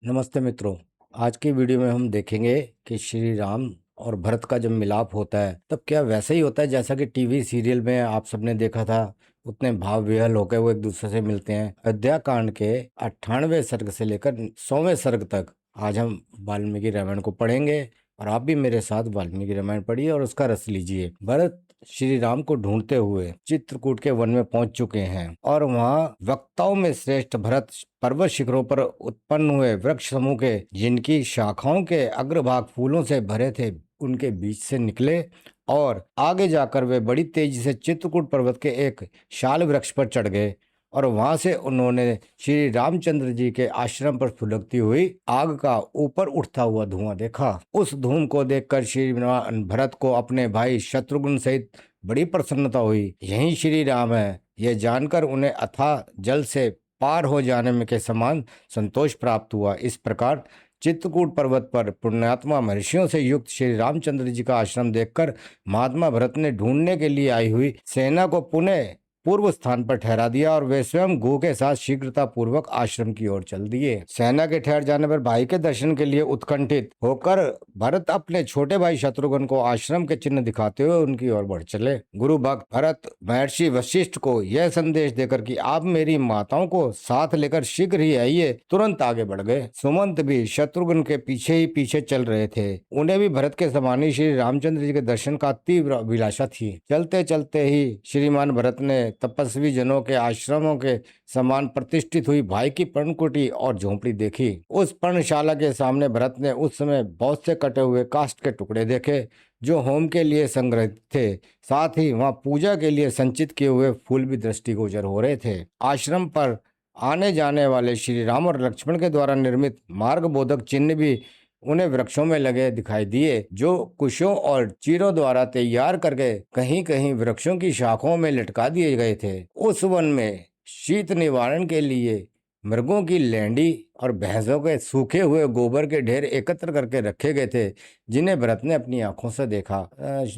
नमस्ते मित्रों। आज की वीडियो में हम देखेंगे कि श्री राम और भरत का जब मिलाप होता है तब क्या वैसा ही होता है जैसा कि टीवी सीरियल में आप सबने देखा था। उतने भाव विह्वल होकर वो एक दूसरे से मिलते हैं। अयोध्या कांड के 98वें सर्ग से लेकर 100वें सर्ग तक आज हम वाल्मीकि रामायण को पढ़ेंगे और आप भी मेरे साथ वाल्मीकि रामायण पढ़िए और उसका रस लीजिए। भरत श्री राम को ढूंढते हुए चित्रकूट के वन में पहुंच चुके हैं और वहां वक्ताओं में श्रेष्ठ भरत पर्वत शिखरों पर उत्पन्न हुए वृक्ष समूह के जिनकी शाखाओं के अग्रभाग फूलों से भरे थे उनके बीच से निकले और आगे जाकर वे बड़ी तेजी से चित्रकूट पर्वत के एक शाल वृक्ष पर चढ़ गए और वहां से उन्होंने श्री रामचंद्र जी के आश्रम पर सुलगती हुई आग का ऊपर उठता हुआ धुआं देखा। उस धूम को देखकर श्री भरत को अपने भाई शत्रुघ्न सहित बड़ी प्रसन्नता हुई। यही श्री राम है, यह जानकर उन्हें अथाह जल से पार हो जाने में के समान संतोष प्राप्त हुआ। इस प्रकार चित्रकूट पर्वत पर पुण्यात्मा महर्षियों से युक्त श्री रामचंद्र जी का आश्रम देखकर महात्मा भरत ने ढूंढने के लिए आई हुई सेना को पुनः पूर्व स्थान पर ठहरा दिया और वे स्वयं गो के साथ शीघ्रता पूर्वक आश्रम की ओर चल दिए। सेना के ठहर जाने पर भाई के दर्शन के लिए उत्कंठित होकर भरत अपने छोटे भाई शत्रुघ्न को आश्रम के चिन्ह दिखाते हुए उनकी ओर बढ़ चले। गुरु भक्त भरत महर्षि वशिष्ठ को यह संदेश देकर कि आप मेरी माताओं को साथ लेकर शीघ्र ही आइए, तुरंत आगे बढ़ गए। सुमंत भी शत्रुघ्न के पीछे ही पीछे चल रहे थे। उन्हें भी भरत के समान ही श्री रामचंद्र जी के दर्शन का तीव्र अभिलाषा थी। चलते चलते ही श्रीमान भरत ने तपस्वी जनों के आश्रमों के समान प्रतिष्ठित हुई भाई की पर्णकुटी और झोंपड़ी देखी। उस पर्णशाला के सामने भरत ने उस समय बहुत से कटे हुए काष्ठ के टुकड़े देखे जो होम के लिए संग्रहित थे। साथ ही वहां पूजा के लिए संचित किए हुए फूल भी दृष्टिगोचर हो रहे थे। आश्रम पर आने जाने वाले श्री राम और लक्ष्मण के द्वारा निर्मित मार्ग बोधक चिन्ह भी उन्हें वृक्षों में लगे दिखाई दिए, जो कुशों और चीरों द्वारा तैयार करके कहीं कहीं वृक्षों की शाखाओं में लटका दिए गए थे। उस वन में शीत निवारण के लिए मृगों की लैंडी और भैंसों के सूखे हुए गोबर के ढेर एकत्र करके रखे गए थे, जिन्हें भरत ने अपनी आंखों से देखा।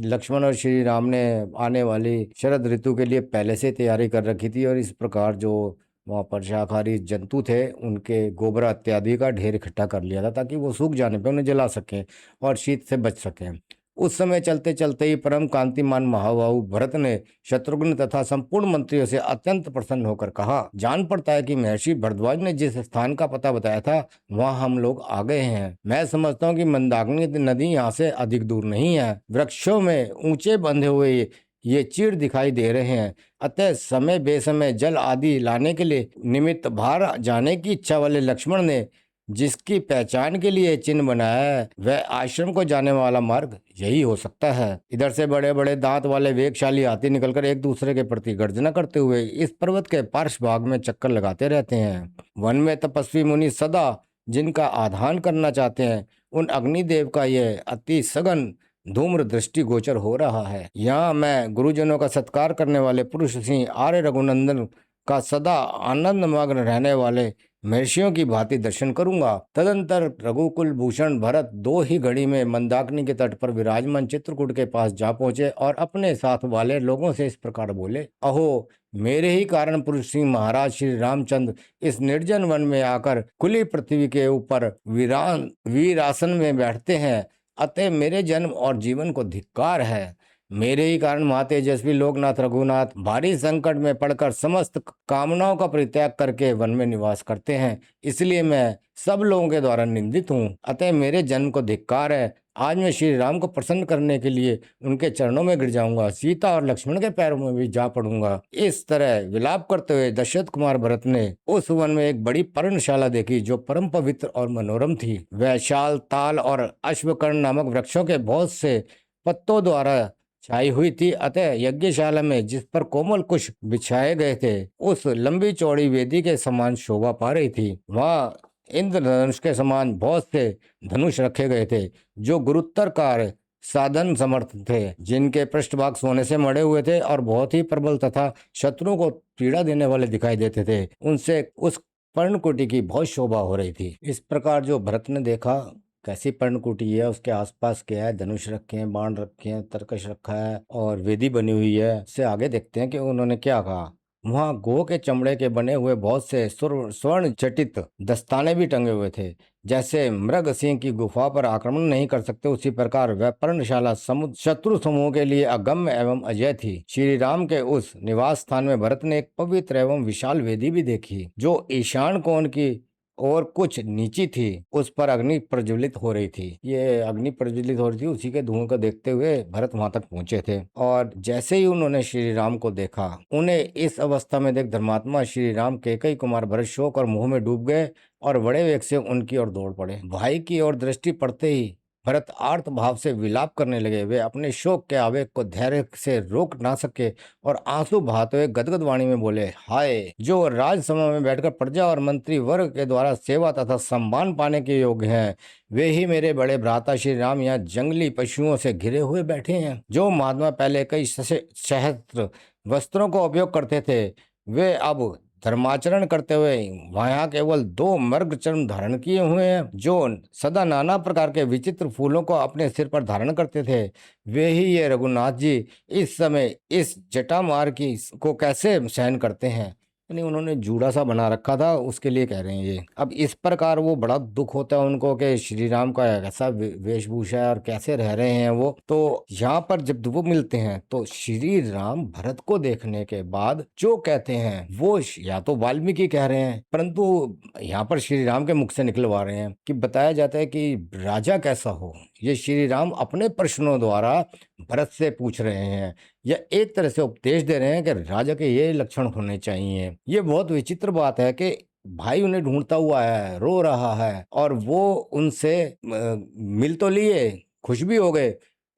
लक्ष्मण और श्री राम ने आने वाली शरद ऋतु के लिए पहले से तैयारी कर रखी थी और इस प्रकार जो वहाँ पर शाकाहारी जंतु थे उनके गोबर इत्यादि का ढेर इकट्ठा कर लिया था ताकि वो सूख जाने पे उन्हें जला सकें और शीत से बच सकें। उस समय चलते चलते ही परम कांतिमान महाबाहु भरत ने शत्रुघ्न तथा संपूर्ण मंत्रियों से अत्यंत प्रसन्न होकर कहा, जान पड़ता है कि महर्षि भरद्वाज ने जिस स्थान का पता बताया था वहां हम लोग आ गए हैं। मैं समझता हूँ कि मंदाकिनी नदी यहाँ से अधिक दूर नहीं है। वृक्षों में ऊंचे बंधे हुए ये चीड़ दिखाई दे रहे हैं, अतः समय बेसमय जल आदि लाने के लिए निमित्त बाहर जाने की इच्छा वाले लक्ष्मण ने जिसकी पहचान के लिए चिन्ह बनाया है वह आश्रम को जाने वाला मार्ग यही हो सकता है। इधर से बड़े बड़े दांत वाले वेगशाली हाथी निकलकर एक दूसरे के प्रति गर्जना करते हुए इस पर्वत के पार्श्व भाग में चक्कर लगाते रहते हैं। वन में तपस्वी मुनि सदा जिनका आधान करना चाहते हैं उन अग्निदेव का यह अति सघन धूम्र दृष्टि गोचर हो रहा है। यहाँ मैं गुरुजनों का सत्कार करने वाले पुरुष सिंह आर्य रघुनंदन का सदा आनंद मग्न रहने वाले महर्षियों की भांति दर्शन करूंगा। तदंतर रघुकुल भूषण भरत दो ही घड़ी में मंदाकिनी के तट पर विराजमान चित्रकूट के पास जा पहुंचे और अपने साथ वाले लोगों से इस प्रकार बोले, अहो मेरे ही कारण पुरुष सिंह महाराज श्री रामचंद्र इस निर्जन वन में आकर खुली पृथ्वी के ऊपर वीरासन में बैठते हैं, अतः मेरे जन्म और जीवन को धिक्कार है। मेरे ही कारण महातेजस्वी लोकनाथ रघुनाथ भारी संकट में पड़कर समस्त कामनाओं का परित्याग करके वन में निवास करते हैं, इसलिए मैं सब लोगों के द्वारा निंदित हूँ, अतः मेरे जन्म को धिक्कार है। आज मैं श्री राम को प्रसन्न करने के लिए उनके चरणों में गिर जाऊंगा, सीता और लक्ष्मण के पैरों में भी जा पड़ूंगा। इस तरह विलाप करते हुए दशरथ कुमार भरत ने उस वन में एक बड़ी पर्णशाला देखी जो परम पवित्र और मनोरम थी। वह शाल, ताल और अश्वकर्ण नामक वृक्षों के बहुत से पत्तों द्वारा छाई हुई थी, अतः यज्ञशाला में जिस पर कोमल कुश बिछाए गए थे उस लंबी चौड़ी वेदी के समान शोभा पा रही थी। वहां इंद्रधनुष के समान बहुत से धनुष रखे गए थे जो गुरुत्तर कार्य साधन समर्थ थे, जिनके पृष्ठभाग सोने से मढ़े हुए थे और बहुत ही प्रबल तथा शत्रुओं को पीड़ा देने वाले दिखाई देते थे। उनसे उस पर्णकुटी की बहुत शोभा हो रही थी। इस प्रकार जो भरत ने देखा कैसी पर्णकुटी है, उसके आसपास क्या है, धनुष रखे हैं, बाण रखे हैं, तरकश रखा है और वेदी बनी हुई है। उससे आगे देखते हैं कि उन्होंने क्या कहा। वहां गो के चमड़े के बने हुए बहुत से स्वर्ण चटित दस्ताने भी टंगे हुए थे। जैसे मृग सिंह की गुफा पर आक्रमण नहीं कर सकते, उसी प्रकार वह पर्णशाला समुद्र शत्रु समूह के लिए अगम्य एवं अजय थी। श्री राम के उस निवास स्थान में भरत ने एक पवित्र एवं विशाल वेदी भी देखी, जो ईशान कोण की और कुछ नीची थी। उस पर अग्नि प्रज्वलित हो रही थी। ये अग्नि प्रज्वलित हो रही थी, उसी के धुएं को देखते हुए भरत वहां तक पहुंचे थे। और जैसे ही उन्होंने श्री राम को देखा, उन्हें इस अवस्था में देख धर्मात्मा श्री राम कैकेयी कुमार भरत शोक और मोह में डूब गए और बड़े वेग से उनकी ओर दौड़ पड़े। भाई की ओर दृष्टि पड़ते ही भरत आर्त भाव से विलाप करने लगे। वे अपने शोक के आवेग को धैर्य से रोक ना सके और आंसू बहाते हुए गदगद वाणी में बोले, हाय, जो राजसभा में बैठकर प्रजा और मंत्री वर्ग के द्वारा सेवा तथा सम्मान पाने के योग्य हैं, वे ही मेरे बड़े भ्राता श्री राम यहाँ जंगली पशुओं से घिरे हुए बैठे हैं। जो महात्मा पहले कई सहस्त्र वस्त्रों का उपयोग करते थे, वे अब धर्माचरण करते हुए वहां केवल 2 मृग चर्म धारण किए हुए हैं। जो सदा नाना प्रकार के विचित्र फूलों को अपने सिर पर धारण करते थे, वे ही ये रघुनाथ जी इस समय इस जटामार की को कैसे सहन करते हैं। यानी उन्होंने जूड़ा सा बना रखा था, उसके लिए कह रहे हैं ये। अब इस प्रकार वो बड़ा दुख होता है उनको कि श्री राम का कैसा वेशभूषा है और कैसे रह रहे हैं वो। तो यहाँ पर जब वो मिलते हैं तो श्री राम भरत को देखने के बाद जो कहते हैं वो या तो वाल्मीकि कह रहे हैं, परंतु यहाँ पर श्री राम के मुख से निकलवा रहे हैं कि बताया जाता है कि राजा कैसा हो, ये श्री राम अपने प्रश्नों द्वारा भरत से पूछ रहे हैं, या एक तरह से उपदेश दे रहे हैं कि राजा के ये लक्षण होने चाहिए। ये बहुत विचित्र बात है कि भाई उन्हें ढूंढता हुआ है, रो रहा है, और वो उनसे मिल तो लिए, खुश भी हो गए,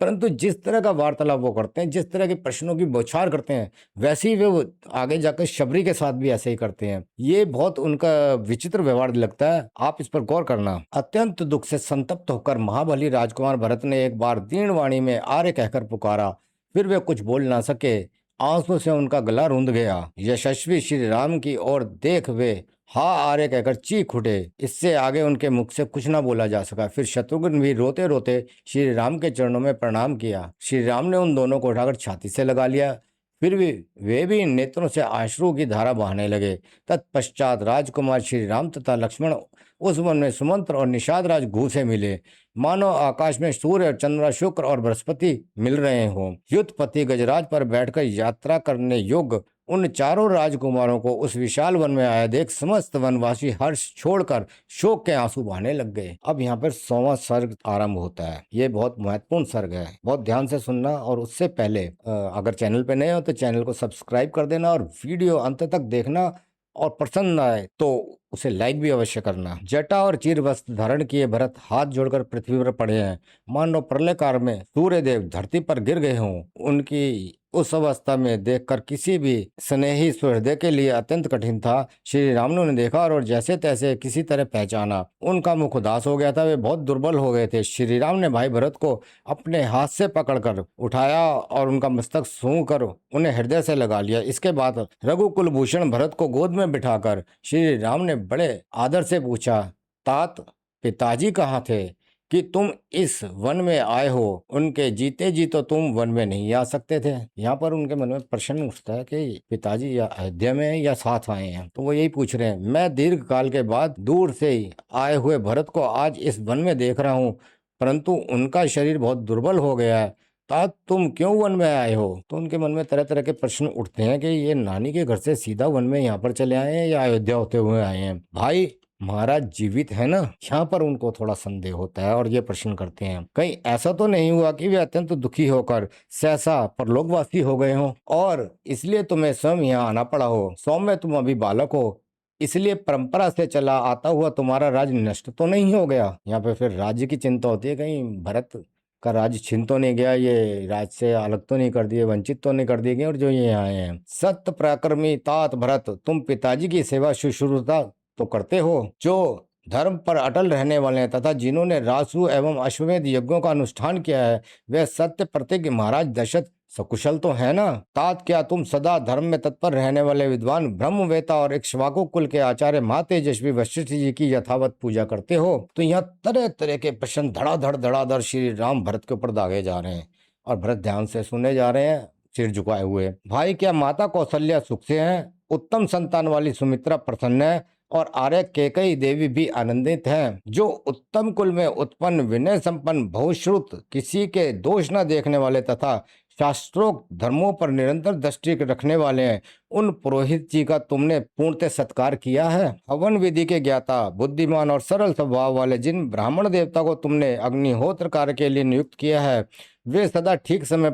परंतु जिस तरह का वार्तालाप वो करते हैं, जिस तरह के प्रश्नों की बौछार करते हैं, वैसे ही वे आगे जाकर शबरी के साथ भी ऐसे ही करते हैं। ये बहुत उनका विचित्र व्यवहार लगता है। आप इस पर गौर करना। अत्यंत दुख से संतप्त होकर महाबली राजकुमार भरत ने एक बार दीन वाणी में आर्य कहकर पुकारा। फिर वे कुछ बोल ना सके, आंसू से उनका गला रूंध गया। यशस्वी श्री राम की ओर देख वे हा आर्य कहकर चीख उठे। इससे आगे उनके मुख से कुछ ना बोला जा सका। फिर शत्रुघ्न भी रोते रोते श्री राम के चरणों में प्रणाम किया। श्री राम ने उन दोनों को उठाकर छाती से लगा लिया। फिर भी वे भी नेत्रों से आश्रु की धारा बहाने लगे। तत्पश्चात राजकुमार श्री राम तथा लक्ष्मण उस वन में सुमंत्र और निषाद राज घू से मिले, मानो आकाश में सूर्य और चंद्रमा, शुक्र और बृहस्पति मिल रहे हों। युद्धपति गजराज पर बैठकर यात्रा करने योग्य उन चारों राजकुमारों को उस विशाल वन में आया देख समस्त वनवासी हर्ष छोड़कर शोक के आंसू बहाने लग गए। अब यहाँ पर 100वां सर्ग आरंभ होता है। ये बहुत महत्वपूर्ण सर्ग है, बहुत ध्यान से सुनना। और उससे पहले अगर चैनल पे नए हो तो चैनल को सब्सक्राइब कर देना और वीडियो अंत तक देखना, और पसंद आए तो उसे लाइक भी अवश्य करना। जटा और चीर वस्त्र धारण किए भरत हाथ जोड़कर पृथ्वी पर पड़े हैं, मानो प्रलय काल में सूर्य देव धरती पर गिर गए हों। उनकी उस अवस्था में देखकर किसी भी स्नेही सुहृदय के लिए अत्यंत कठिन था। श्री राम ने उन्हें देखा और जैसे तैसे किसी तरह पहचाना। उनका मुख उदास हो गया था, वे बहुत दुर्बल हो गए थे। श्री राम ने भाई भरत को अपने हाथ से पकड़कर उठाया और उनका मस्तक सूंघ कर उन्हें हृदय से लगा लिया। इसके बाद रघुकुल भूषण भरत को गोद में बिठाकर श्री राम ने बड़े आदर से पूछा, तात, पिताजी कहाँ थे कि तुम इस वन में आए हो? उनके जीते जी तो तुम वन में नहीं आ सकते थे। यहाँ पर उनके मन में प्रश्न उठता है कि पिताजी या अयोध्या में या साथ आए हैं। तो वो यही पूछ रहे हैं, मैं दीर्घ काल के बाद दूर से ही आए हुए भरत को आज इस वन में देख रहा हूँ, परंतु उनका शरीर बहुत दुर्बल हो गया है। तात, तुम क्यों वन में आए हो? तो उनके मन में तरह तरह के प्रश्न उठते हैं कि ये नानी के घर से सीधा वन में यहाँ पर चले आए हैं या अयोध्या होते हुए आए हैं। भाई महाराज जीवित है ना? यहाँ पर उनको थोड़ा संदेह होता है और ये प्रश्न करते हैं, कहीं ऐसा तो नहीं हुआ कि वे अत्यंत दुखी होकर सहसा परलोकवासी हो गए हों और इसलिए तुम्हें स्वयं यहाँ आना पड़ा हो? सौम्य, तुम अभी बालक हो, इसलिए परंपरा से चला आता हुआ तुम्हारा राज्य नष्ट तो नहीं हो गया? यहाँ पे फिर राज्य की चिंता होती है, कहीं भरत का राज्य छिन तो नहीं गया, ये राज से अलग तो नहीं कर दिए, वंचित तो नहीं कर दिए गए। और जो ये आए हैं, सत्य पराक्रमी तात भरत, तुम पिताजी की सेवा शुश्रूषा तो करते हो, जो धर्म पर अटल रहने वाले हैं तथा जिन्होंने रासु एवं अश्वमेध यज्ञों का अनुष्ठान किया है, वे सत्य प्रतिज्ञ महाराज दशरथ सकुशल तो है ना? तात, क्या तुम सदा धर्म में तत्पर रहने वाले विद्वान ब्रह्मवेता और इक्ष्वाकु कुल के आचार्य महातेजस्वी वशिष्ठ जी की यथावत पूजा करते हो? तो यहाँ तरह तरह के प्रश्न धड़ाधड़ धड़ाधड़ श्री राम भरत के ऊपर दागे जा रहे हैं और भरत ध्यान से सुने जा रहे हैं। सिर झुकाए हुए। भाई, क्या माता कौशल्या सुख से हैं? उत्तम संतान वाली सुमित्रा प्रसन्न है और आर्य कैकेयी देवी भी आनंदित हैं। जो उत्तम कुल में उत्पन्न विनय संपन्न बहुश्रुत किसी के दोष न देखने वाले तथा शास्त्रोक्त धर्मों पर निरंतर दृष्टि रखने वाले हैं, उन पुरोहित जी का तुमने पूर्णतः सत्कार किया है। हवन विधि के ज्ञाता, बुद्धिमान और सरल स्वभाव वाले जिन ब्राह्मण देवता को तुमने अग्निहोत्र कार्य के लिए नियुक्त किया है, वे सदा ठीक समय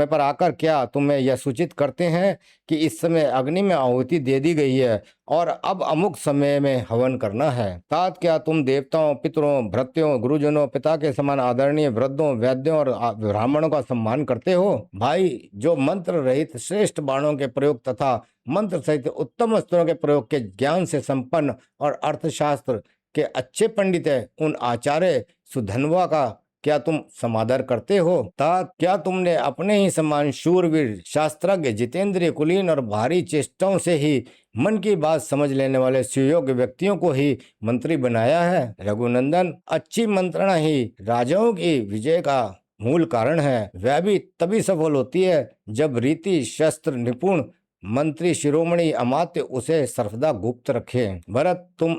पर आकर क्या तुम्हें यह सूचित करते हैं कि इस समय अग्नि में आहुति दे दी गई है और अब अमुक समय में हवन करना है। तात, क्या तुम देवताओं, पितरों, भृत्यों, गुरुजनों, पिता के समान आदरणीय वृद्धों, वैद्यों और ब्राह्मणों का सम्मान करते हो? भाई, जो मंत्र रहित श्रेष्ठ बाणों के प्रयोग तथा मंत्र सहित उत्तम अस्त्रों के प्रयोग के ज्ञान से संपन्न और अर्थशास्त्र के अच्छे पंडित है, उन आचार्य सुधन्वा का क्या तुम समादर करते हो? तात, क्या तुमने अपने ही समान शूरवीर, शास्त्रज्ञ, जितेंद्रिय, कुलीन और भारी चेष्टाओं से ही मन की बात समझ लेने वाले सुयोग्य व्यक्तियों को ही मंत्री बनाया है? रघुनंदन, अच्छी मंत्रणा ही राजाओं की विजय का मूल कारण है। वह भी तभी सफल होती है जब रीति शस्त्र निपुण मंत्री शिरोमणि अमात्य उसे सर्वदा गुप्त रखे। भरत, तुम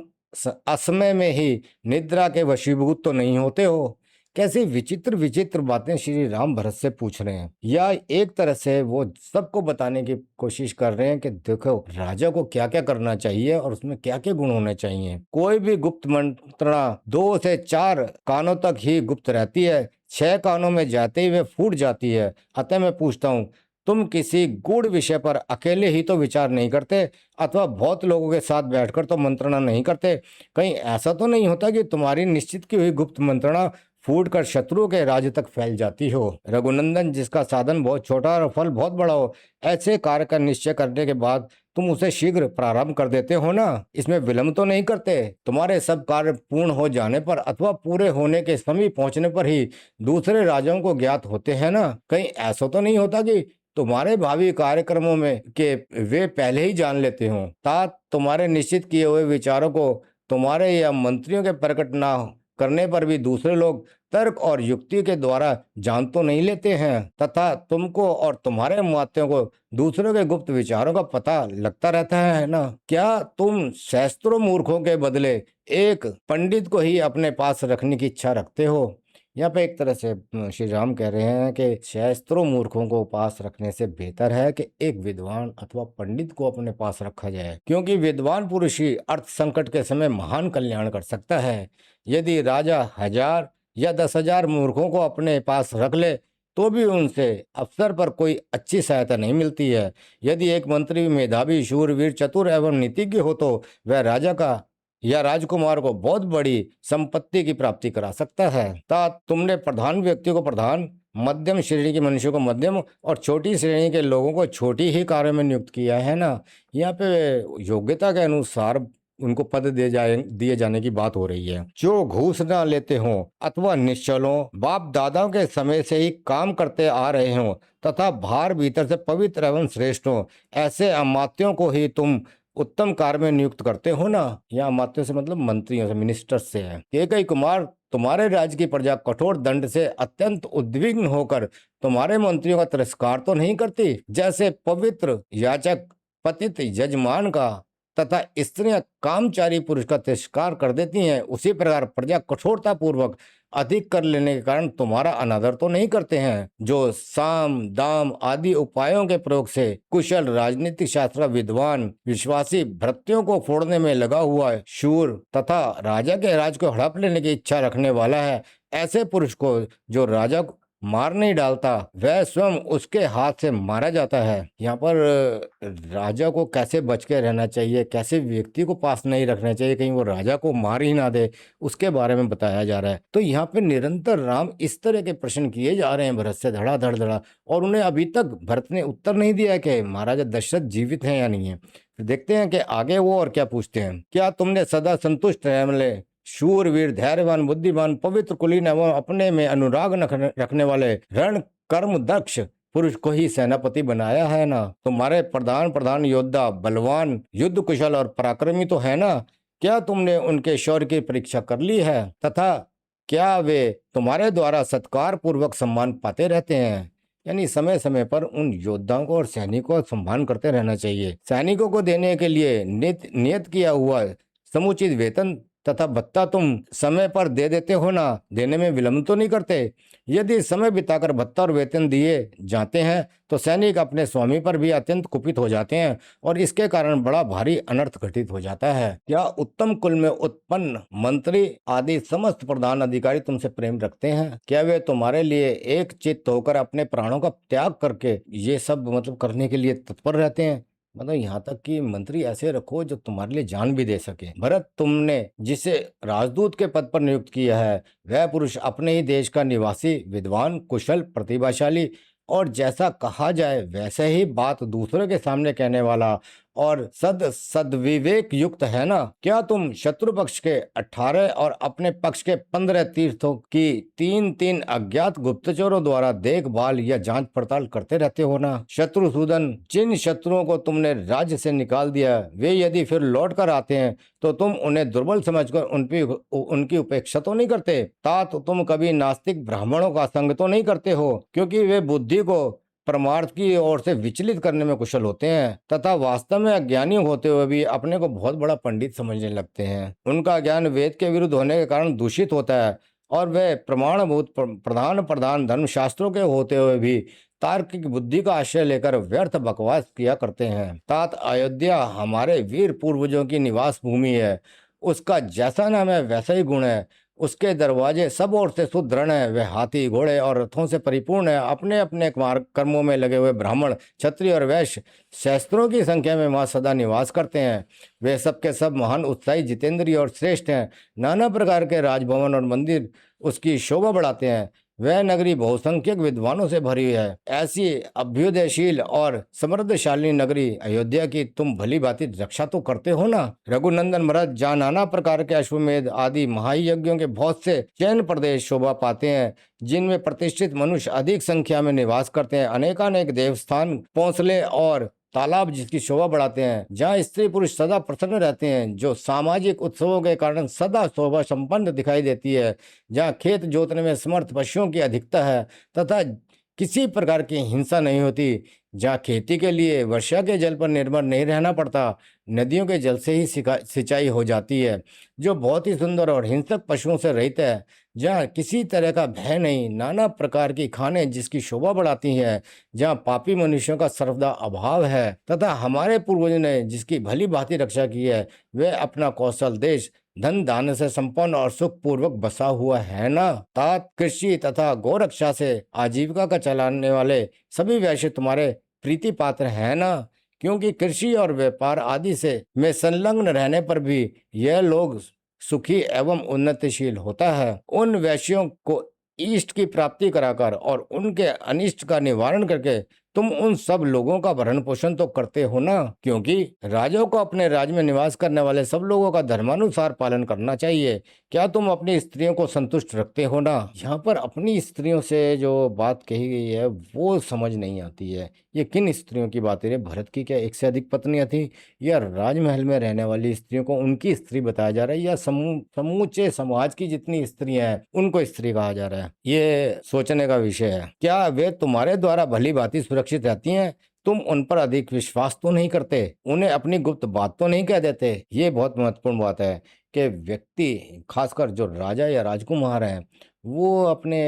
असमय में ही निद्रा के वशीभूत तो नहीं होते हो? कैसी विचित्र विचित्र बातें श्री राम भरत से पूछ रहे हैं। या एक तरह से वो सबको बताने की कोशिश कर रहे हैं कि देखो, राजा को क्या क्या करना चाहिए और उसमें क्या क्या गुण होने चाहिए। कोई भी गुप्त मंत्रणा 2 से 4 कानों तक ही गुप्त रहती है, 6 कानों में जाते ही वे फूट जाती है। अतः मैं पूछता हूँ, तुम किसी गूढ़ विषय पर अकेले ही तो विचार नहीं करते अथवा बहुत लोगों के साथ बैठकर तो मंत्रणा नहीं करते? कहीं ऐसा तो नहीं होता कि तुम्हारी निश्चित की हुई गुप्त मंत्रणा फूटकर शत्रुओं के राज्य तक फैल जाती हो? रघुनंदन, जिसका साधन बहुत छोटा और फल बहुत बड़ा हो, ऐसे कार्य का निश्चय करने के बाद तुम उसे शीघ्र प्रारंभ कर देते हो ना? इसमें विलंब तो नहीं करते? तुम्हारे सब कार्य पूर्ण हो जाने पर अथवा पूरे होने के समीप पहुंचने पर ही दूसरे राजाओं को ज्ञात होते हैं ना? कहीं ऐसा तो नहीं होता कि तुम्हारे भावी कार्यक्रमों में के वे पहले ही जान लेते हो? तात, तुम्हारे निश्चित किए हुए विचारों को तुम्हारे या मंत्रियों के प्रकट ना करने पर भी दूसरे लोग तर्क और युक्ति के द्वारा जान तो नहीं लेते हैं, तथा तुमको और तुम्हारे मात्यों को दूसरों के गुप्त विचारों का पता लगता रहता है ना? क्या तुम शास्त्रों मूर्खों के बदले एक पंडित को ही अपने पास रखने की इच्छा रखते हो? यहाँ पे एक तरह से श्री राम कह रहे हैं कि शास्त्रों मूर्खों को पास रखने से बेहतर है कि एक विद्वान अथवा पंडित को अपने पास रखा जाए, क्योंकि विद्वान पुरुष ही अर्थ संकट के समय महान कल्याण कर सकता है। यदि राजा 1000 या 10,000 मूर्खों को अपने पास रख ले तो भी उनसे अवसर पर कोई अच्छी सहायता नहीं मिलती है। यदि एक मंत्री मेधावी, शूरवीर, चतुर एवं नीतिज्ञ हो तो वह राजा का या राजकुमार को बहुत बड़ी संपत्ति की प्राप्ति करा सकता है। तुमने प्रधान व्यक्ति को प्रधान, मध्यम श्रेणी के मनुष्य को मध्यम और छोटी श्रेणी के लोगों को छोटी ही कार्य में नियुक्त किया है ना? यहाँ पे योग्यता के अनुसार उनको पद दिए जाने की बात हो रही है। जो घूस न लेते हों अथवा निश्चलों, बाप दादाओं के समय से ही काम करते आ रहे हों तथा बाहर भीतर से पवित्र एवं श्रेष्ठ हों, ऐसे अमात्यों को ही तुम उत्तम कार्य में नियुक्त करते हो ना? यहाँ अमात्यों से मतलब मंत्रियों से, मिनिस्टर्स से है। कैकेयी कुमार, तुम्हारे राज्य की प्रजा कठोर दंड से अत्यंत उद्विग्न होकर तुम्हारे मंत्रियों का तिरस्कार तो नहीं करती? जैसे पवित्र याचक पतित यजमान का तथा स्त्रियां कामचारी पुरुष का तिरस्कार कर देती हैं, उसी प्रकार प्रजा कठोरता पूर्वक अधिक कर लेने के कारण तुम्हारा अनादर तो नहीं करते हैं। जो साम दाम आदि उपायों के प्रयोग से कुशल राजनीतिक शास्त्र विद्वान विश्वासी भृत्यों को फोड़ने में लगा हुआ है, शूर तथा राजा के राज को हड़प लेने की इच्छा रखने वाला है, ऐसे पुरुष को जो राजा को मार नहीं डालता वह स्वयं उसके हाथ से मारा जाता है। यहाँ पर राजा को कैसे बच के रहना चाहिए, कैसे व्यक्ति को पास नहीं रखना चाहिए कहीं वो राजा को मार ही ना दे, उसके बारे में बताया जा रहा है। तो यहाँ पे निरंतर राम इस तरह के प्रश्न किए जा रहे हैं भरत से, धड़ा और उन्हें अभी तक भरत ने उत्तर नहीं दिया कि महाराजा दशरथ जीवित हैं या नहीं है। तो देखते हैं कि आगे वो और क्या पूछते हैं। क्या तुमने सदा संतुष्ट रहने, शूरवीर, धैर्यवान, बुद्धिमान, पवित्र, कुलीन एवं अपने में अनुराग रखने वाले रण कर्म दक्ष पुरुष को ही सेनापति बनाया है ना? तुम्हारे प्रधान योद्धा बलवान, युद्ध कुशल और पराक्रमी तो है ना? क्या तुमने उनके शौर्य की परीक्षा कर ली है तथा क्या वे तुम्हारे द्वारा सत्कार पूर्वक सम्मान पाते रहते हैं? यानी समय समय पर उन योद्धाओं को और सैनिकों का सम्मान करते रहना चाहिए। सैनिकों को देने के लिए नियत किया हुआ समुचित वेतन तथा भत्ता तुम समय पर दे देते हो ना? देने में विलंब तो नहीं करते? यदि समय बिताकर भत्ता और वेतन दिए जाते हैं तो सैनिक अपने स्वामी पर भी अत्यंत कुपित हो जाते हैं और इसके कारण बड़ा भारी अनर्थ घटित हो जाता है। क्या उत्तम कुल में उत्पन्न मंत्री आदि समस्त प्रधान अधिकारी तुमसे प्रेम रखते हैं? क्या वे तुम्हारे लिए एक चित्त होकर अपने प्राणों का त्याग करके ये सब करने के लिए तत्पर रहते हैं? यहाँ तक कि मंत्री ऐसे रखो जो तुम्हारे लिए जान भी दे सके। भरत, तुमने जिसे राजदूत के पद पर नियुक्त किया है वह पुरुष अपने ही देश का निवासी, विद्वान, कुशल, प्रतिभाशाली और जैसा कहा जाए वैसे ही बात दूसरे के सामने कहने वाला और सदविवेक युक्त है ना? क्या तुम शत्रु पक्ष के 18 और अपने पक्ष के 15 तीर्थों की तीन तीन अज्ञात गुप्तचरों द्वारा देखभाल या जांच पड़ताल करते रहते हो ना? शत्रुसूदन, जिन शत्रुओं को तुमने राज्य से निकाल दिया वे यदि फिर लौट कर आते हैं तो तुम उन्हें दुर्बल समझकर उनकी उपेक्षा तो नहीं करते? तात, तुम कभी नास्तिक ब्राह्मणों का संग तो नहीं करते हो, क्योंकि वे बुद्धि को परमार्थ की ओर से विचलित करने में कुशल होते हैं तथा वास्तव में अज्ञानी होते हुए भी अपने को बहुत बड़ा पंडित समझने लगते हैं। उनका ज्ञान वेद के विरुद्ध होने के कारण दूषित होता है और वे प्रमाणभूत प्रधान प्रधान धर्मशास्त्रों के होते हुए भी तार्किक बुद्धि का आश्रय लेकर व्यर्थ बकवास किया करते हैं। तात, अयोध्या हमारे वीर पूर्वजों की निवास भूमि है। उसका जैसा नाम है वैसा ही गुण है। उसके दरवाजे सब ओर से सुदृढ़ हैं। वह हाथी, घोड़े और रथों से परिपूर्ण है। अपने अपने कर्मों में लगे हुए ब्राह्मण, क्षत्रिय और वैश्य सहस्त्रों की संख्या में वहाँ सदा निवास करते हैं। वे सबके सब महान, उत्साही, जितेंद्रिय और श्रेष्ठ हैं। नाना प्रकार के राजभवन और मंदिर उसकी शोभा बढ़ाते हैं। वह नगरी बहुसंख्यक विद्वानों से भरी हुई है। ऐसी अभ्युदयशील और समृद्धशाली नगरी अयोध्या की तुम भली भांति रक्षा तो करते हो ना? रघुनंदन महाराज, जहाँ नाना प्रकार के अश्वमेध आदि महायज्ञों के बहुत से चैन प्रदेश शोभा पाते हैं, जिनमें प्रतिष्ठित मनुष्य अधिक संख्या में निवास करते हैं, अनेकानेक देवस्थान, पौंसले और तालाब जिसकी शोभा बढ़ाते हैं, जहाँ स्त्री पुरुष सदा प्रसन्न रहते हैं, जो सामाजिक उत्सवों के कारण सदा शोभा संपन्न दिखाई देती है, जहाँ खेत जोतने में समर्थ पशुओं की अधिकता है तथा किसी प्रकार की हिंसा नहीं होती, जहाँ खेती के लिए वर्षा के जल पर निर्भर नहीं रहना पड़ता, नदियों के जल से ही सिंचाई हो जाती है, जो बहुत ही सुंदर और हिंसक पशुओं से रहित है, जहाँ किसी तरह का भय नहीं, नाना प्रकार की खाने जिसकी शोभा बढ़ाती हैं, जहाँ पापी मनुष्यों का सर्वदा अभाव है तथा हमारे पूर्वजों ने जिसकी भली भांति रक्षा की है, वे अपना कौशल देश धन दान से संपन्न और सुख पूर्वक बसा हुआ है ना? तात, कृषि तथा गौरक्षा से आजीविका का चलाने वाले सभी वैश्य तुम्हारे प्रीति पात्र है ना? क्योंकि कृषि और व्यापार आदि से में संलग्न रहने पर भी यह लोग सुखी एवं उन्नतिशील होता है। उन वैश्यों को इष्ट की प्राप्ति कराकर और उनके अनिष्ट का निवारण करके तुम उन सब लोगों का भरण पोषण तो करते हो ना? क्योंकि राजाओं को अपने राज्य में निवास करने वाले सब लोगों का धर्मानुसार पालन करना चाहिए। क्या तुम अपनी स्त्रियों को संतुष्ट रखते हो ना? यहाँ पर अपनी स्त्रियों से जो बात कही गई है वो समझ नहीं आती है। ये किन स्त्रियों की बात है? भरत की क्या एक से अधिक पत्नियां थी, या राजमहल में रहने वाली स्त्रियों को उनकी स्त्री बताया जा रहा है, या समूचे समाज की जितनी स्त्रियां हैं उनको स्त्री कहा जा रहा है? ये सोचने का विषय है। क्या वे तुम्हारे द्वारा भली भांति सुरक्षित रहती हैं? तुम उन पर अधिक विश्वास तो नहीं करते? उन्हें अपनी गुप्त बात तो नहीं कह देते? ये बहुत महत्वपूर्ण बात है कि व्यक्ति, खासकर जो राजा या राजकुमार हैं, वो अपने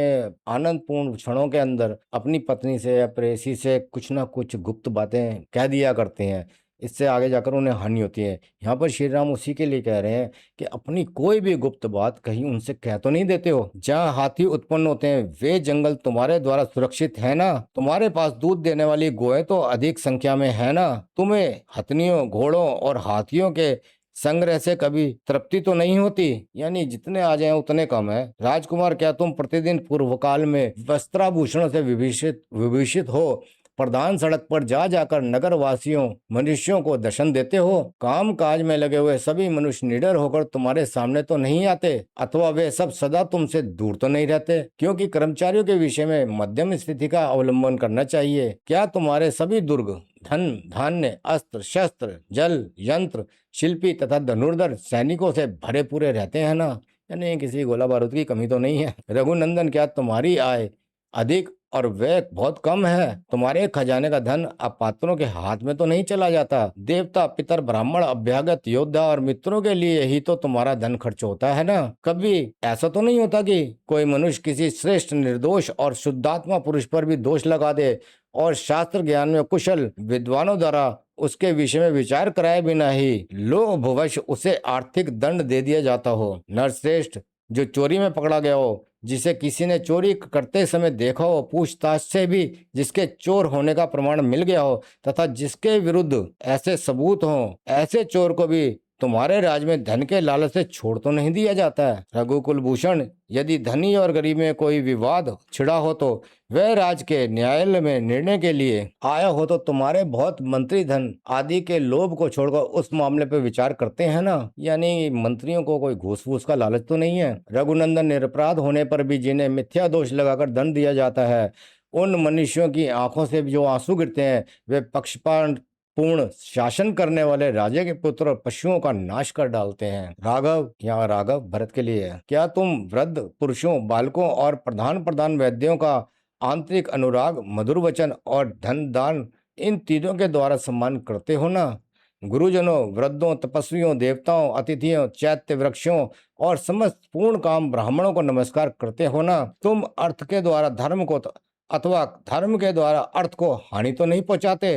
आनंदपूर्ण क्षणों के अंदर अपनी पत्नी से या प्रेयसी से कुछ ना कुछ गुप्त बातें कह दिया करते हैं। इससे आगे जाकर उन्हें हानि होती है। यहाँ पर श्री राम उसी के लिए कह रहे हैं कि अपनी कोई भी गुप्त बात कहीं उनसे कह तो नहीं देते हो? जहाँ हाथी उत्पन्न होते हैं वे जंगल तुम्हारे द्वारा सुरक्षित है ना? तुम्हारे पास दूध देने वाली गोएं तो अधिक संख्या में है ना? तुम्हें हथनियों, घोड़ों और हाथियों के संग्रह से कभी तृप्ति तो नहीं होती? यानी जितने आ जाए उतने कम है। राजकुमार, क्या तुम प्रतिदिन पूर्व काल में वस्त्राभूषणों से विभूषित हो प्रधान सड़क पर जा जाकर नगर वासियों, मनुष्यों को दर्शन देते हो? काम काज में लगे हुए सभी मनुष्य निडर होकर तुम्हारे सामने तो नहीं आते, अथवा वे सब सदा तुमसे दूर तो नहीं रहते? क्योंकि कर्मचारियों के विषय में मध्यम स्थिति का अवलंबन करना चाहिए। क्या तुम्हारे सभी दुर्ग धन, धान्य, अस्त्र शस्त्र, जल, यंत्र, शिल्पी तथा धनुर्धर सैनिकों से भरे पूरे रहते हैं ना? यानी किसी गोला बारूद की कमी तो नहीं है? रघुनंदन, क्या तुम्हारी आय अधिक और वह बहुत कम है। तुम्हारे खजाने का धन अपात्रों के हाथ में तो नहीं चला जाता। देवता, पितर, ब्राह्मण, अभ्यागत, योद्धा और मित्रों के लिए ही तो तुम्हारा धन खर्च होता है ना। कभी ऐसा तो नहीं होता कि कोई मनुष्य किसी श्रेष्ठ, निर्दोष और शुद्धात्मा पुरुष पर भी दोष लगा दे और शास्त्र ज्ञान में कुशल विद्वानों द्वारा उसके विषय में विचार कराए बिना ही लोभवश उसे आर्थिक दंड दे दिया जाता हो। नरश्रेष्ठ, जो चोरी में पकड़ा गया हो, जिसे किसी ने चोरी करते समय देखा हो, पूछताछ से भी जिसके चोर होने का प्रमाण मिल गया हो तथा जिसके विरुद्ध ऐसे सबूत हो, ऐसे चोर को भी तुम्हारे राज में धन के लालच से छोड़ तो नहीं दिया जाता है। रघुकुल भूषण, यदि धनी और गरीब में कोई विवाद छिड़ा हो तो वह राज के न्यायालय में निर्णय के लिए आया हो तो तुम्हारे बहुत मंत्री धन आदि के लोभ को छोड़कर उस मामले पर विचार करते हैं ना। यानी मंत्रियों को कोई घूस फूस का लालच तो नहीं है। रघुनंदन, निरपराध होने पर भी जिन्हें मिथ्या दोष लगाकर दंड दिया जाता है, उन मनुष्यों की आंखों से जो आंसू गिरते हैं, वे पक्षपात पूर्ण शासन करने वाले राजा के पुत्र और पशुओं का नाश कर डालते हैं। राघव, यहाँ राघव भरत के लिए है। क्या तुम वृद्ध पुरुषों, बालकों और प्रधान प्रधान वैद्यों का आंतरिक अनुराग, मधुर वचन और धन दान, इन तीनों के द्वारा सम्मान करते हो ना। गुरुजनों, वृद्धों, तपस्वियों, देवताओं, अतिथियों, चैत्य वृक्षों और समस्त पूर्ण काम ब्राह्मणों को नमस्कार करते हो ना। तुम अर्थ के द्वारा धर्म को अथवा धर्म के द्वारा अर्थ को हानि तो नहीं पहुंचाते,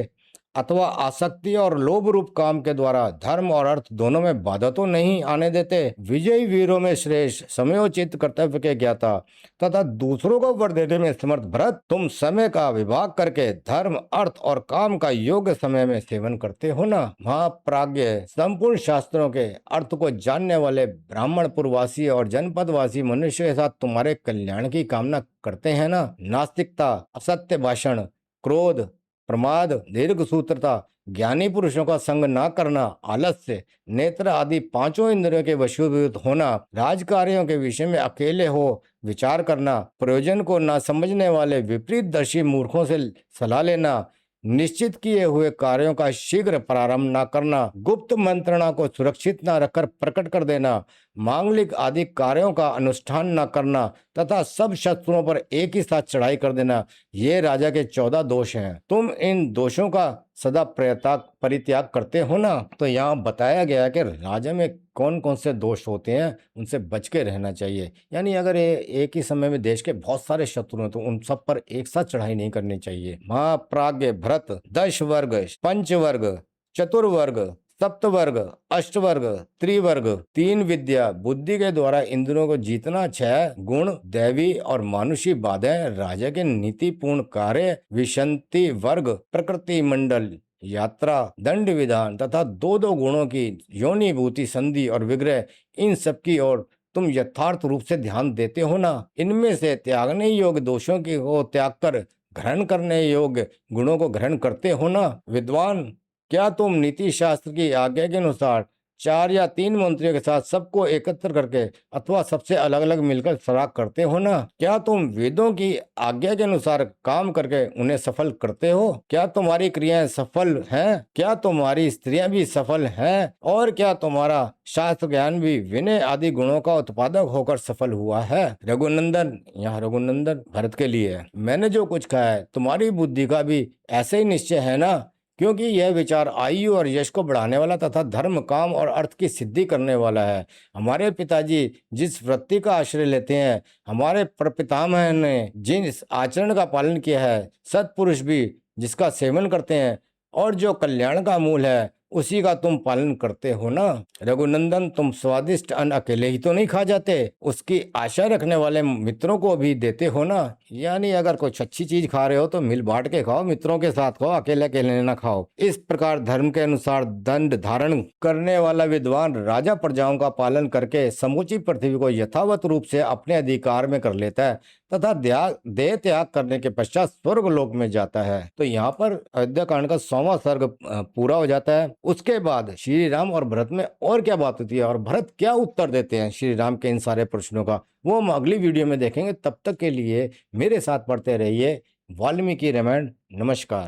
अथवा आसक्ति और लोभ रूप काम के द्वारा धर्म और अर्थ दोनों में बाधा तो नहीं आने देते। विजयी वीरों में श्रेष्ठ, समयोचित कर्तव्य के ज्ञाता तथा दूसरों को वर देने में समर्थ भरत, तुम समय का विभाग करके धर्म, अर्थ और काम का योग्य समय में सेवन करते हो ना। महाप्राज्ञ, संपूर्ण शास्त्रों के अर्थ को जानने वाले ब्राह्मण, पुरवासी और जनपदवासी मनुष्य के साथ तुम्हारे कल्याण की कामना करते हैं ना। नास्तिकता, असत्य भाषण, क्रोध, प्रमाद, दीर्घ सूत्रता, ज्ञानी पुरुषों का संग ना करना, आलस्य, नेत्र आदि पांचों इंद्रियों के वशीभूत होना, राजकार्यों के विषय में अकेले हो विचार करना, प्रयोजन को ना समझने वाले विपरीत दर्शी मूर्खों से सलाह लेना, निश्चित किए हुए कार्यों का शीघ्र प्रारंभ न करना, गुप्त मंत्रणा को सुरक्षित न रखकर प्रकट कर देना, मांगलिक आदि कार्यों का अनुष्ठान न करना तथा सब शत्रुओं पर एक ही साथ चढ़ाई कर देना, ये राजा के 14 दोष हैं। तुम इन दोषों का सदा परित्याग करते हो ना। तो यहाँ बताया गया कि राजा में कौन कौन से दोष होते हैं, उनसे बच के रहना चाहिए। यानी अगर एक ही समय में देश के बहुत सारे शत्रु हैं तो उन सब पर एक साथ चढ़ाई नहीं करनी चाहिए। महाप्राज्ञ भरत, दश वर्ग, पंचवर्ग, चतुर्वर्ग, सप्तवर्ग, अष्टवर्ग, त्रिवर्ग, तीन विद्या, बुद्धि के द्वारा इंद्रियों को जीतना, 6 गुण, दैवी और मानुषी बाधाएं, राजा के नीतिपूर्ण कार्य, विशंति वर्ग, प्रकृति मंडल, यात्रा, दंड विधान तथा दो दो गुणों की योनिभूति, संधि और विग्रह, इन सब की ओर तुम यथार्थ रूप से ध्यान देते हो ना। इनमें से त्यागने योग्य दोषों की को त्याग कर ग्रहण करने योग्य गुणों को ग्रहण करते हो ना। विद्वान, क्या तुम नीति शास्त्र की आज्ञा के अनुसार 4 या 3 मंत्रियों के साथ सबको एकत्र करके अथवा सबसे अलग अलग मिलकर सलाह करते हो ना। क्या तुम वेदों की आज्ञा के अनुसार काम करके उन्हें सफल करते हो। क्या तुम्हारी क्रियाएं सफल हैं। क्या तुम्हारी स्त्रियां भी सफल हैं। और क्या तुम्हारा शास्त्र ज्ञान भी विनय आदि गुणों का उत्पादक होकर सफल हुआ है। रघुनंदन, यहाँ रघुनंदन भरत के लिए है। मैंने जो कुछ कहा है तुम्हारी बुद्धि का भी ऐसे ही निश्चय है ना, क्योंकि यह विचार आयु और यश को बढ़ाने वाला तथा धर्म, काम और अर्थ की सिद्धि करने वाला है। हमारे पिताजी जिस वृत्ति का आश्रय लेते हैं, हमारे प्रपितामह ने जिस आचरण का पालन किया है, सत्पुरुष भी जिसका सेवन करते हैं और जो कल्याण का मूल है, उसी का तुम पालन करते हो ना। रघुनंदन, तुम स्वादिष्ट अन्न अकेले ही तो नहीं खा जाते, उसकी आशा रखने वाले मित्रों को भी देते हो ना। यानी अगर कुछ अच्छी चीज खा रहे हो तो मिल बांट के खाओ, मित्रों के साथ खाओ, अकेले अकेले ना खाओ। इस प्रकार धर्म के अनुसार दंड धारण करने वाला विद्वान राजा प्रजाओं का पालन करके समूची पृथ्वी को यथावत रूप से अपने अधिकार में कर लेता है तथा देह त्याग करने के पश्चात स्वर्ग लोक में जाता है। तो यहाँ पर अयोध्या कांड का 100वां सर्ग पूरा हो जाता है। उसके बाद श्री राम और भरत में और क्या बात होती है और भरत क्या उत्तर देते हैं श्री राम के इन सारे प्रश्नों का, वो हम अगली वीडियो में देखेंगे। तब तक के लिए मेरे साथ पढ़ते रहिए वाल्मीकि रामायण। नमस्कार।